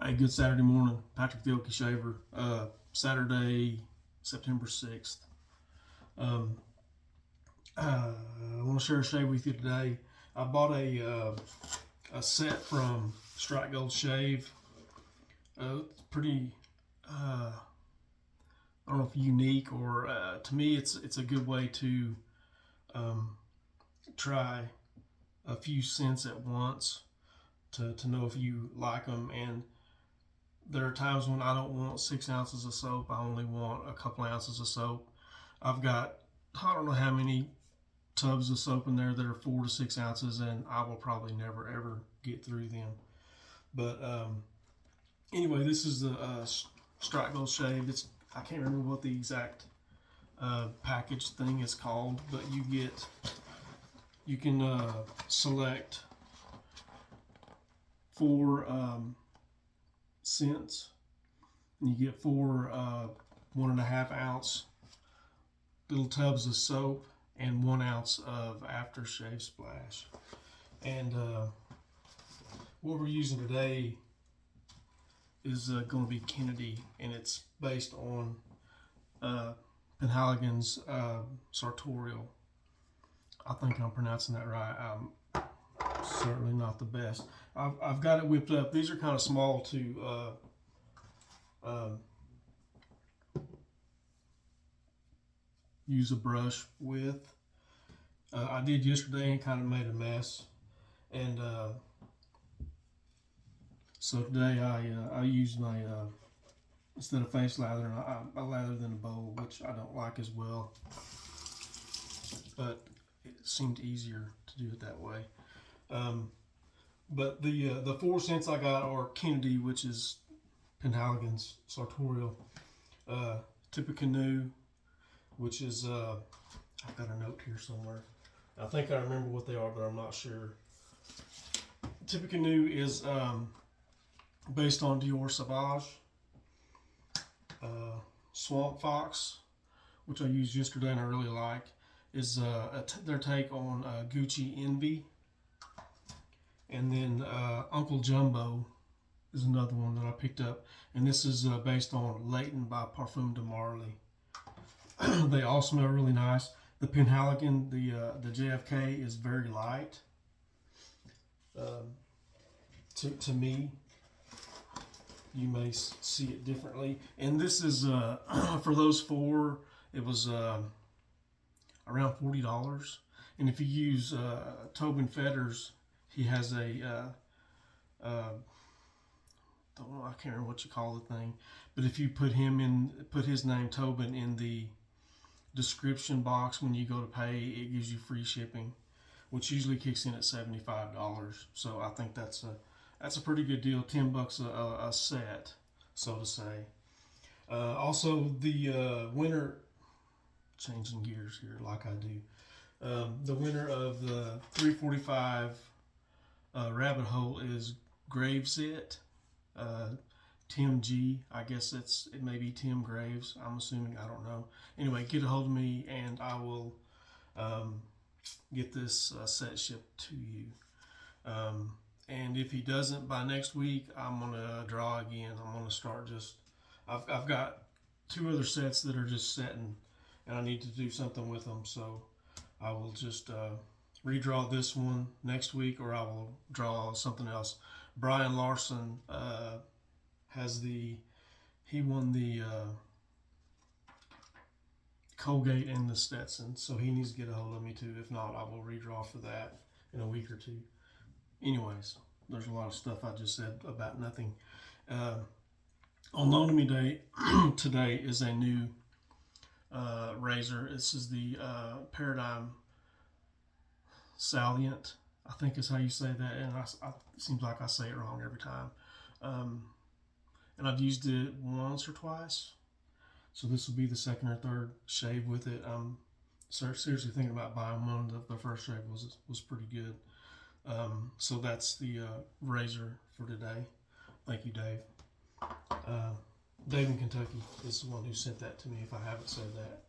A good Saturday morning, Patrick the Okie Shaver. Saturday, September 6th. I want to share a shave with you today. I bought a set from Strike Gold Shave. It's pretty, I don't know if unique or to me it's a good way to try a few scents at once to know if you like them. And there are times when I don't want 6 ounces of soap. I only want a couple ounces of soap. I've got, I don't know how many tubs of soap in there that are 4 to 6 ounces, and I will probably never ever get through them. But anyway, this is the Strike Gold Shave. I can't remember what the exact package thing is called, but you can select 4 scents, and you get 4 1.5 ounce little tubs of soap and 1 ounce of aftershave splash. And what we're using today is going to be Kennedy, and it's based on Penhaligon's sartorial. I think I'm pronouncing that right. I'm certainly not the best. I've got it whipped up. These are kind of small to use a brush with. I did yesterday and kind of made a mess, and so today I used my instead of face lather, I lathered in a bowl, which I don't like as well, but it seemed easier to do it that way. But the 4 scents I got are Kennedy, which is Penhaligon's sartorial, Tippecanoe, which is I've got a note here somewhere. I think I remember what they are, but I'm not sure. Tippecanoe is based on Dior Sauvage. Swamp Fox, which I used yesterday and I really like, is their take on Gucci Envy. And then Uncle Jumbo is another one that I picked up, and this is based on Leighton by Parfum de Marly. They all smell really nice. The Penhaligon, the JFK, is very light. To me, you may see it differently. And this is for those 4. It was around $40. And if you use Tobin Fetters, he has a don't know, I can't remember what you call the thing, but if you put his name Tobin in the description box when you go to pay, it gives you free shipping, which usually kicks in at $75. So I think that's a pretty good deal. $10 a set, so to say. Also, the winner, changing gears here like I do. The winner of the 345 rabbit hole is Graveset. Tim G. I guess it may be Tim Graves. I'm assuming. I don't know. Anyway, get a hold of me and I will get this set shipped to you. And if he doesn't by next week, I'm gonna draw again. I'm gonna start I've got 2 other sets that are just setting, and I need to do something with them. So I will just redraw this one next week, or I will draw something else. Brian Larson he won the Colgate and the Stetson, so he needs to get a hold of me too. If not, I will redraw for that in a week or 2. Anyways, there's a lot of stuff I just said about nothing. On loan to me day today is a new razor. This is the Paradigm Salient, I think is how you say that, and it seems like I say it wrong every time. And I've used it once or twice, so this will be the 2nd or 3rd shave with it. I'm seriously thinking about buying one. The first shave was pretty good. So that's the razor for today. Thank you, Dave. Dave in Kentucky is the one who sent that to me, if I haven't said that.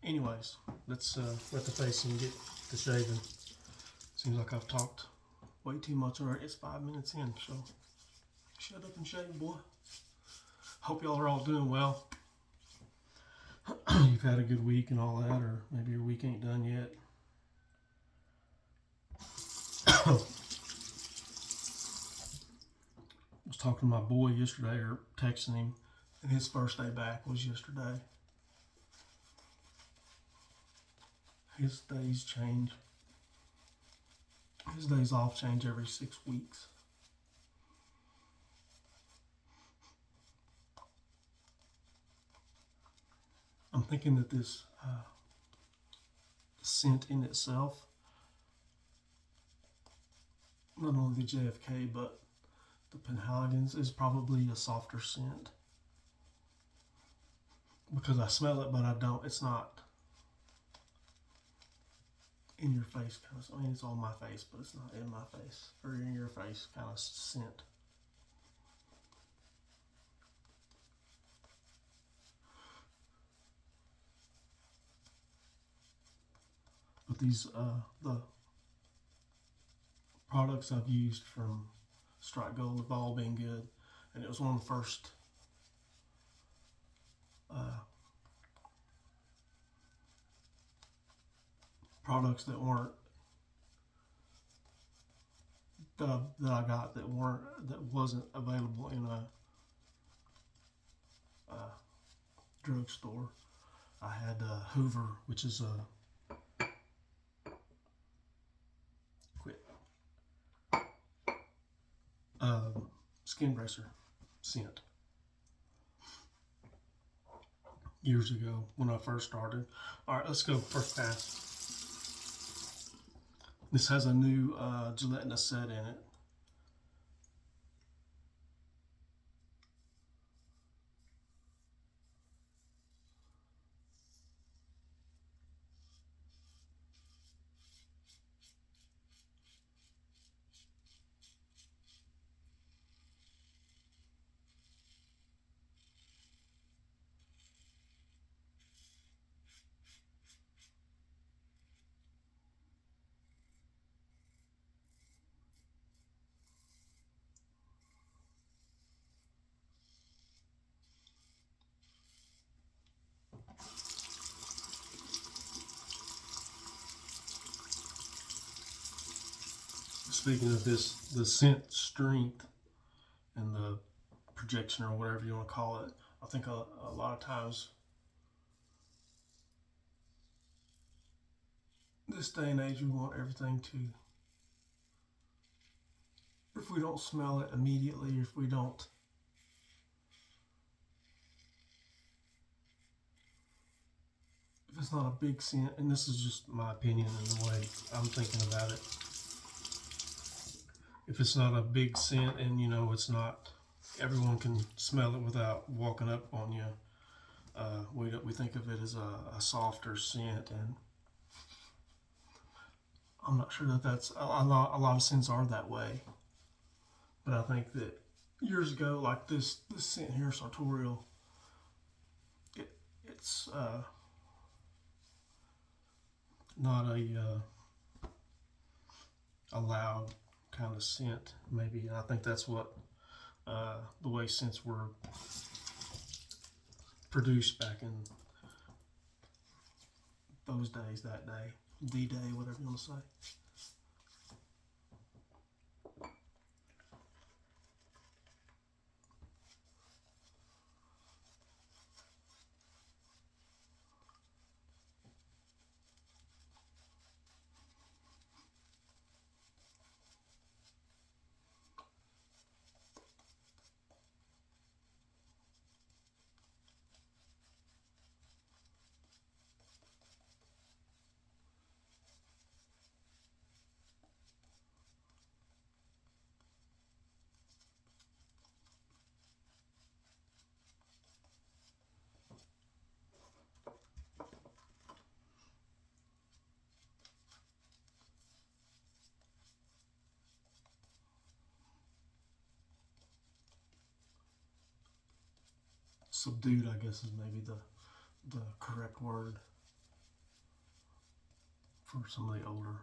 Anyways, let's let the face and get the shaving. Seems like I've talked way too much already. It's 5 minutes in, so Shut up and shave, boy. Hope y'all are all doing well. You've had a good week and all that, or maybe your week ain't done yet. I was talking to my boy yesterday, or texting him, and his first day back was yesterday. His days change. His days off change every 6 weeks. I'm thinking that this scent in itself, not only the JFK, but the Penhaligon's, is probably a softer scent. Because I smell it, but I don't. It's not in your face kind of. I mean, it's on my face, but it's not in my face or in your face kind of scent. But these, the products I've used from Strike Gold have all been good, and it was one of the first products that weren't that I got that wasn't available in a drugstore. I had Hoover, which is a skin bracer scent years ago when I first started. All right, let's go first pass. This has a new Gillette Nacet in it. Speaking of this, the scent strength and the projection, or whatever you want to call it, I think a lot of times this day and age we want everything to, if we don't smell it immediately, if we don't if it's not a big scent, and this is just my opinion and the way I'm thinking about it, if it's not a big scent and it's not, everyone can smell it without walking up on you, we think of it as a softer scent, and I'm not sure that's a lot of scents are that way, but I think that years ago, like this scent here, Sartorial, it's not a loud kind of scent, maybe. And I think that's what the way scents were produced back in those days, that day, D-Day, whatever you want to say. Subdued, I guess, is maybe the correct word for some of the older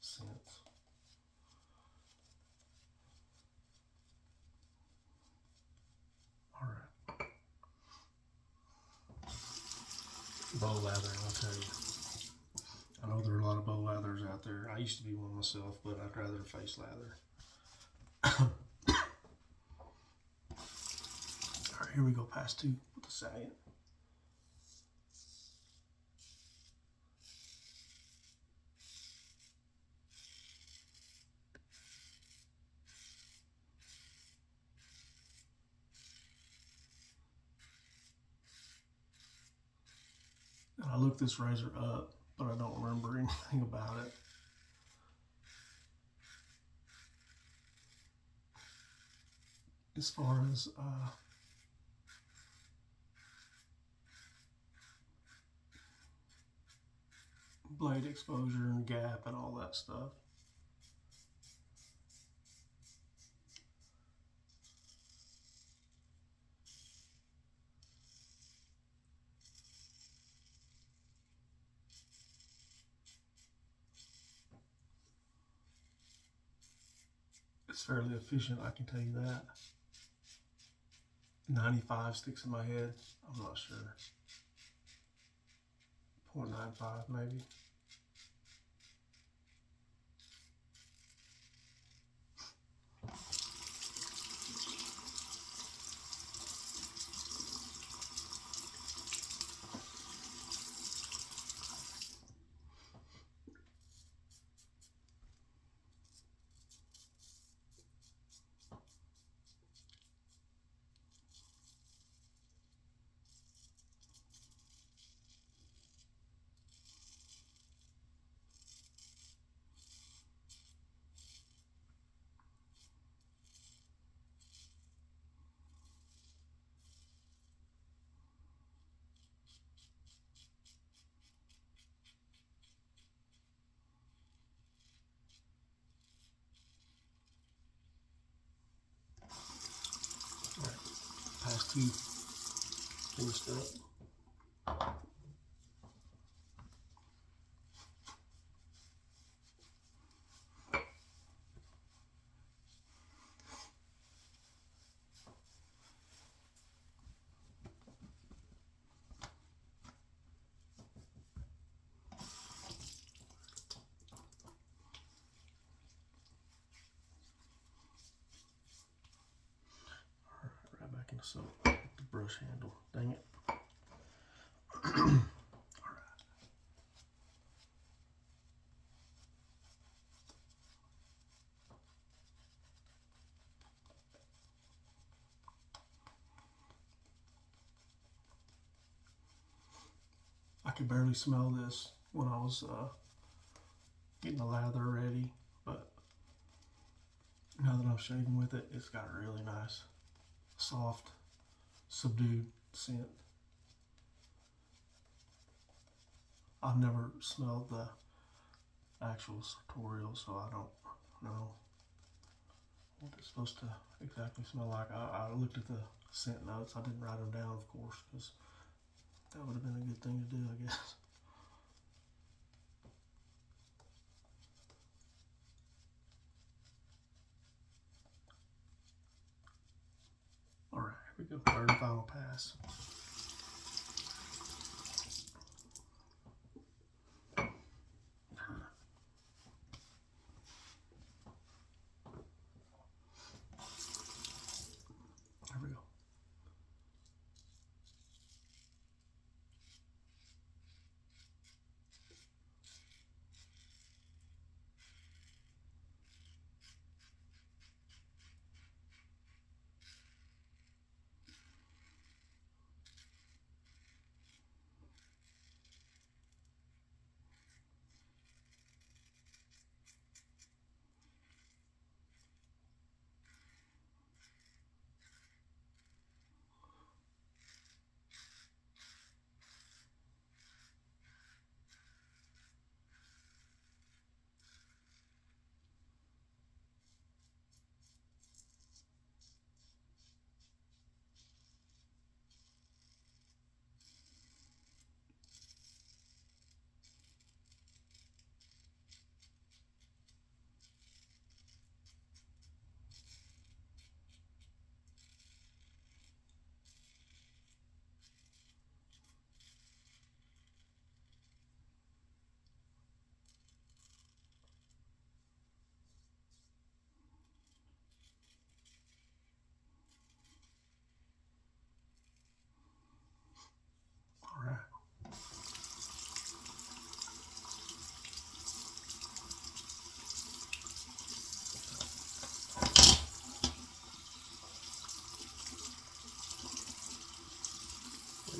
scents. bow lathering, I'll tell you. I know there are a lot of bow lathers out there. I used to be one myself, but I'd rather face lather. Alright, here we go, pass 2 with the Salient. And I looked this razor up, but I don't remember anything about it. As far as blade exposure and gap and all that stuff. It's fairly efficient, I can tell you that. 95 sticks in my head. I'm not sure. 0.95 maybe. Pass 2 finished up. Right back in the soap. The brush handle. Dang it. I could barely smell this when I was getting the lather ready, but now that I'm shaving with it, it's got a really nice, soft, subdued scent. I've never smelled the actual sartorial, so I don't know what it's supposed to exactly smell like. I looked at the scent notes. I didn't write them down, of course, because that would have been a good thing to do, I guess. All right, here we go. Third and final pass. There we go.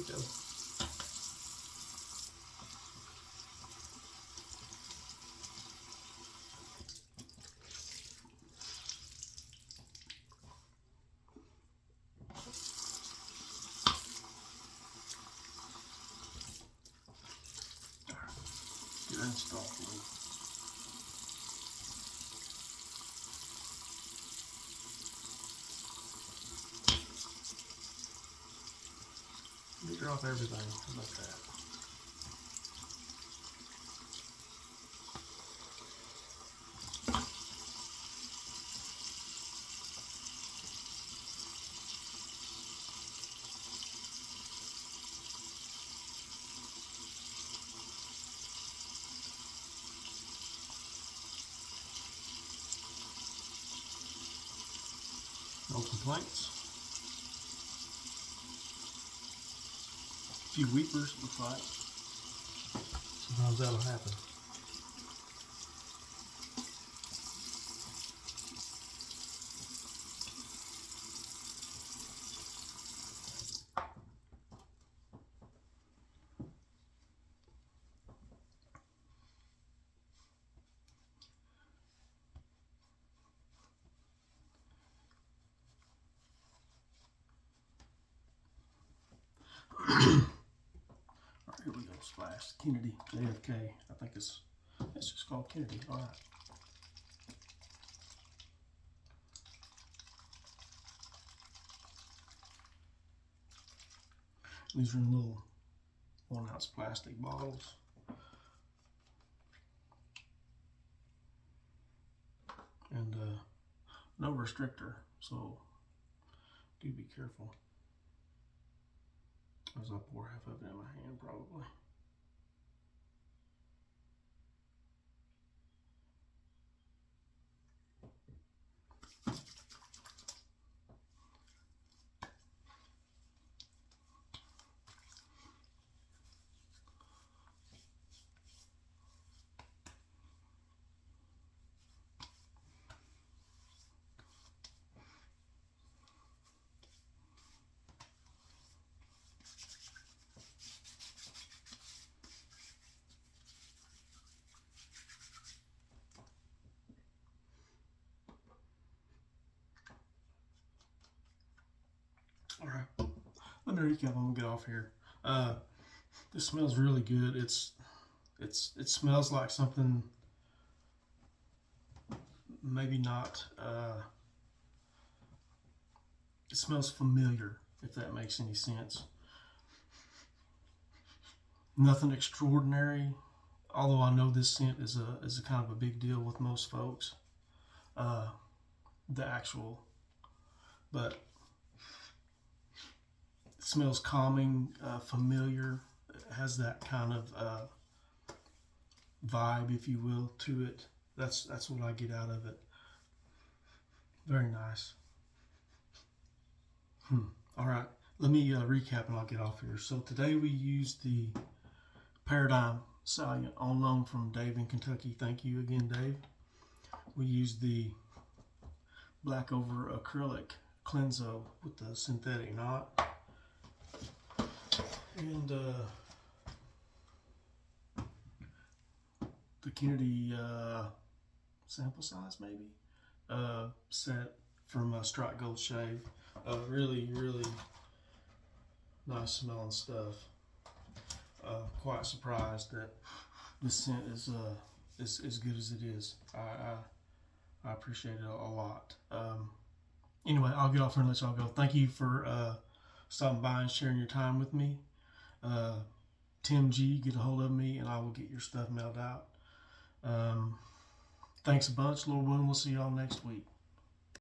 we go. Get it installed. Meter off everything. How about that? No complaints. A few weepers, looks like. Sometimes that'll happen. Alright, here we go. Splash. Kennedy, JFK. I think it's just called Kennedy. Alright. These are in little 1 ounce plastic bottles. And no restrictor, so do be careful. As I pour half of it in my hand, probably. All right, let me recap. I'm gonna get off here. This smells really good. It smells like something maybe not. It smells familiar, if that makes any sense. Nothing extraordinary, although I know this scent is a kind of a big deal with most folks. The actual, but it smells calming, familiar. It has that kind of vibe, if you will, to it. That's what I get out of it. Very nice. All right, let me recap and I'll get off here. So today we used the Paradigm Salient on loan from Dave in Kentucky. Thank you again, Dave. We used the black over acrylic Klenzo with the synthetic knot. And the Kennedy sample size, maybe, set from Strike Gold Shave. Really, really nice smelling stuff. Quite surprised that this scent is as good as it is. I appreciate it a lot. Anyway, I'll get off here and let y'all go. Thank you for stopping by and sharing your time with me. Tim G, get a hold of me and I will get your stuff mailed out. Thanks a bunch, Lord willing. We'll see y'all next week.